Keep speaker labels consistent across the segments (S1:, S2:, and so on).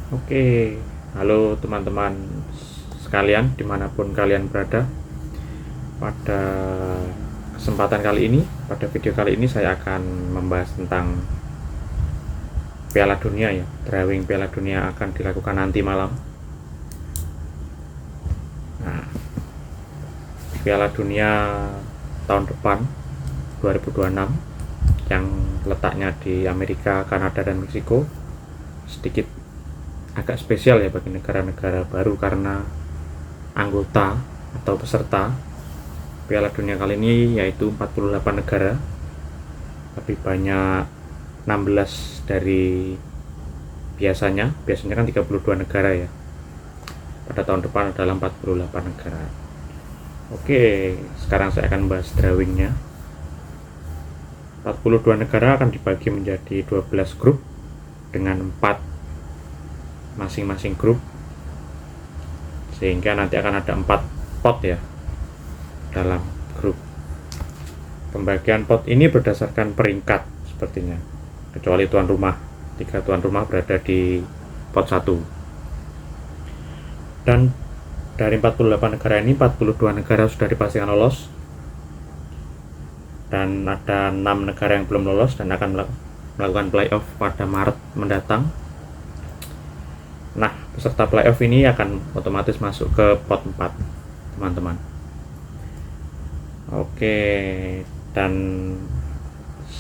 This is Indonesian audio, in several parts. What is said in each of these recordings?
S1: Oke, halo teman-teman sekalian dimanapun kalian berada. Pada kesempatan kali ini, pada video kali ini saya akan membahas tentang Piala Dunia ya. Drawing Piala Dunia akan dilakukan nanti malam. Nah, Piala Dunia tahun depan 2026 yang letaknya di Amerika, Kanada, dan Meksiko sedikit agak spesial ya bagi negara-negara baru karena anggota atau peserta Piala Dunia kali ini yaitu 48 negara, lebih banyak 16 dari biasanya kan 32 negara ya. Pada tahun depan adalah 48 negara. Oke, sekarang saya akan bahas drawingnya. 42 negara akan dibagi menjadi 12 grup dengan 4 masing-masing grup, sehingga nanti akan ada 4 pot ya dalam grup. Pembagian pot ini berdasarkan peringkat sepertinya, kecuali tuan rumah. 3 tuan rumah berada di pot 1. Dan dari 48 negara ini 42 negara sudah dipastikan lolos, dan ada 6 negara yang belum lolos dan akan melakukan playoff pada Maret mendatang. Nah, peserta playoff ini akan otomatis masuk ke pot 4, teman-teman. Oke, dan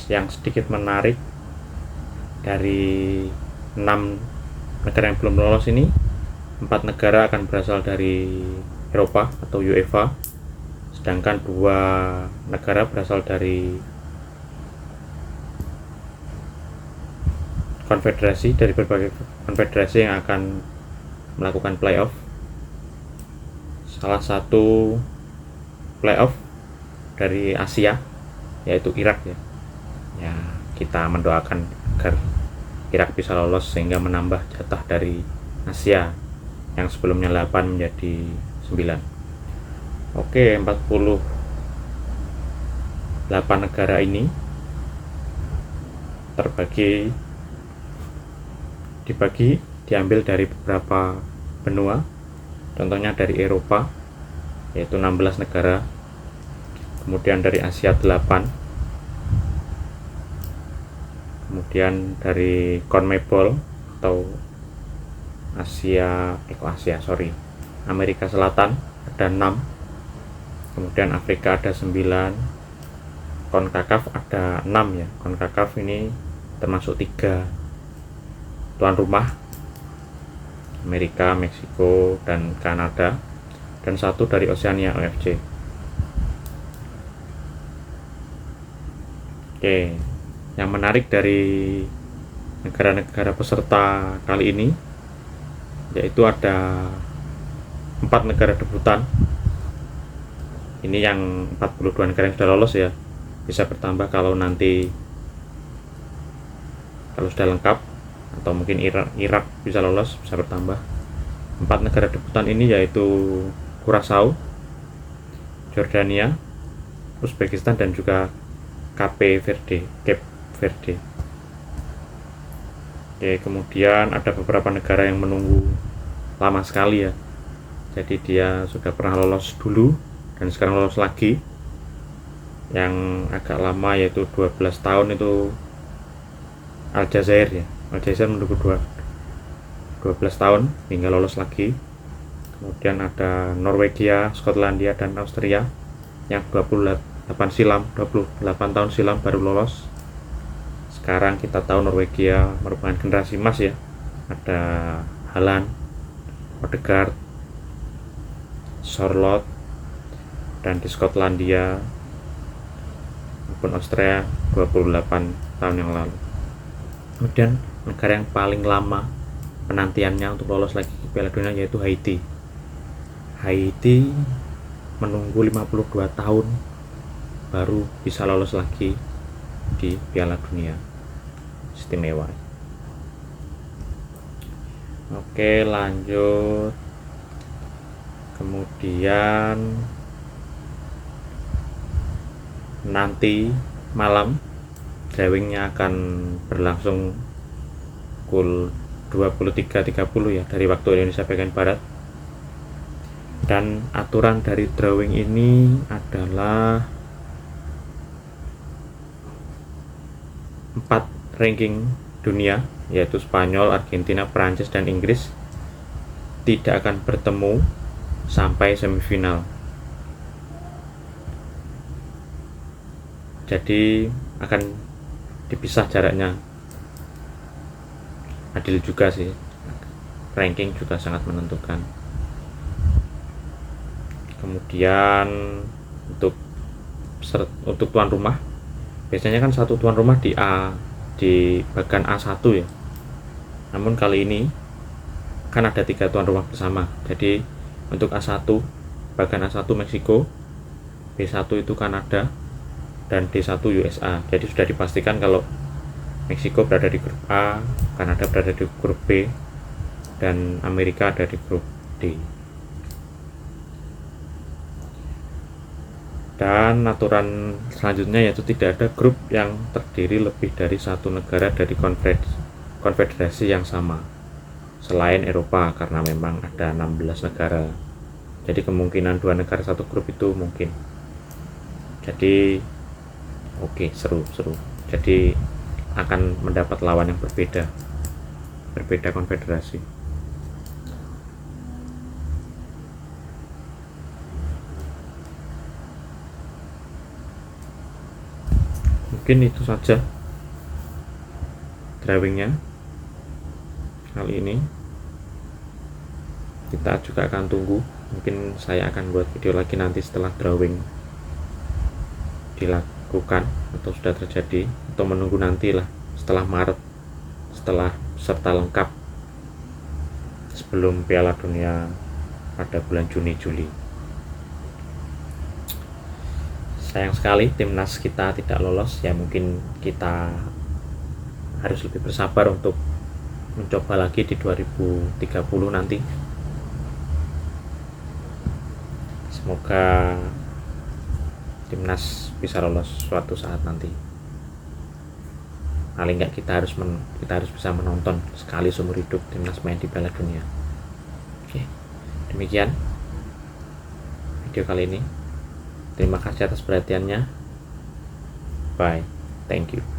S1: yang sedikit menarik, dari 6 negara yang belum lolos ini, 4 negara akan berasal dari Eropa atau UEFA, sedangkan 2 negara berasal dari konfederasi, dari berbagai konfederasi yang akan melakukan playoff. Salah satu playoff dari Asia yaitu Irak ya. Ya, kita mendoakan agar Irak bisa lolos sehingga menambah jatah dari Asia yang sebelumnya 8 menjadi 9. Oke, 48 negara ini diambil dari beberapa benua, contohnya dari Eropa yaitu 16 negara, kemudian dari Asia 8, kemudian dari CONMEBOL atau Amerika Selatan ada 6, kemudian Afrika ada 9, CONCACAF ada 6 ya. CONCACAF ini termasuk 3 tuan rumah, Amerika, Meksiko, dan Kanada, dan 1 dari Oceania OFC. Oke, yang menarik dari negara-negara peserta kali ini yaitu ada 4 negara debutan. Ini yang 42 negara yang sudah lolos ya, bisa bertambah kalau sudah lengkap, atau mungkin Irak bisa lolos, bisa bertambah. 4 negara debutan ini yaitu Curaçao, Jordania, Uzbekistan, dan juga Cape Verde. Oke, kemudian ada beberapa negara yang menunggu lama sekali ya, jadi dia sudah pernah lolos dulu dan sekarang lolos lagi. Yang agak lama yaitu 12 tahun itu Aljazair ya. Aljazair menunggu 12 tahun hingga lolos lagi. Kemudian ada Norwegia, Skotlandia, dan Austria yang 28 tahun silam baru lolos. Sekarang kita tahu Norwegia merupakan generasi emas ya. Ada Haaland, Odegaard, Charlotte, dan di Skotlandia maupun Austria 28 tahun yang lalu. Kemudian negara yang paling lama penantiannya untuk lolos lagi ke Piala Dunia yaitu Haiti. Haiti menunggu 52 tahun baru bisa lolos lagi di Piala Dunia. Istimewa. Oke, lanjut. Kemudian nanti malam drawingnya akan berlangsung pukul 23.30 ya dari waktu Indonesia bagian Barat. Dan aturan dari drawing ini adalah 4 ranking dunia, yaitu Spanyol, Argentina, Prancis, dan Inggris tidak akan bertemu sampai semifinal. Jadi akan dipisah jaraknya. Adil juga sih, ranking juga sangat menentukan. Kemudian untuk tuan rumah, biasanya kan satu tuan rumah di bagian A1 ya. Namun kali ini kan ada 3 tuan rumah bersama. Jadi untuk A1, bagian A1 Meksiko, B1 itu Kanada, dan D1 USA. Jadi sudah dipastikan kalau Meksiko berada di grup A, Kanada berada di grup B, dan Amerika ada di grup D. Dan aturan selanjutnya yaitu tidak ada grup yang terdiri lebih dari satu negara dari konfederasi yang sama selain Eropa, karena memang ada 16 negara. Jadi kemungkinan 2 negara satu grup itu mungkin. Jadi oke, seru. Jadi akan mendapat lawan yang berbeda konfederasi. Mungkin itu saja drawingnya kali ini. Kita juga akan tunggu, mungkin saya akan buat video lagi nanti setelah drawing dilakukan atau sudah terjadi, atau menunggu nantilah setelah Maret, setelah peserta lengkap sebelum Piala Dunia pada bulan Juni-Juli. Sayang sekali timnas kita tidak lolos ya, mungkin kita harus lebih bersabar untuk mencoba lagi di 2030 nanti. Semoga timnas bisa lolos suatu saat nanti. Paling nggak kita harus bisa menonton sekali seumur hidup timnas main di Piala Dunia. Oke, demikian video kali ini. Terima kasih atas perhatiannya. Bye. Thank you.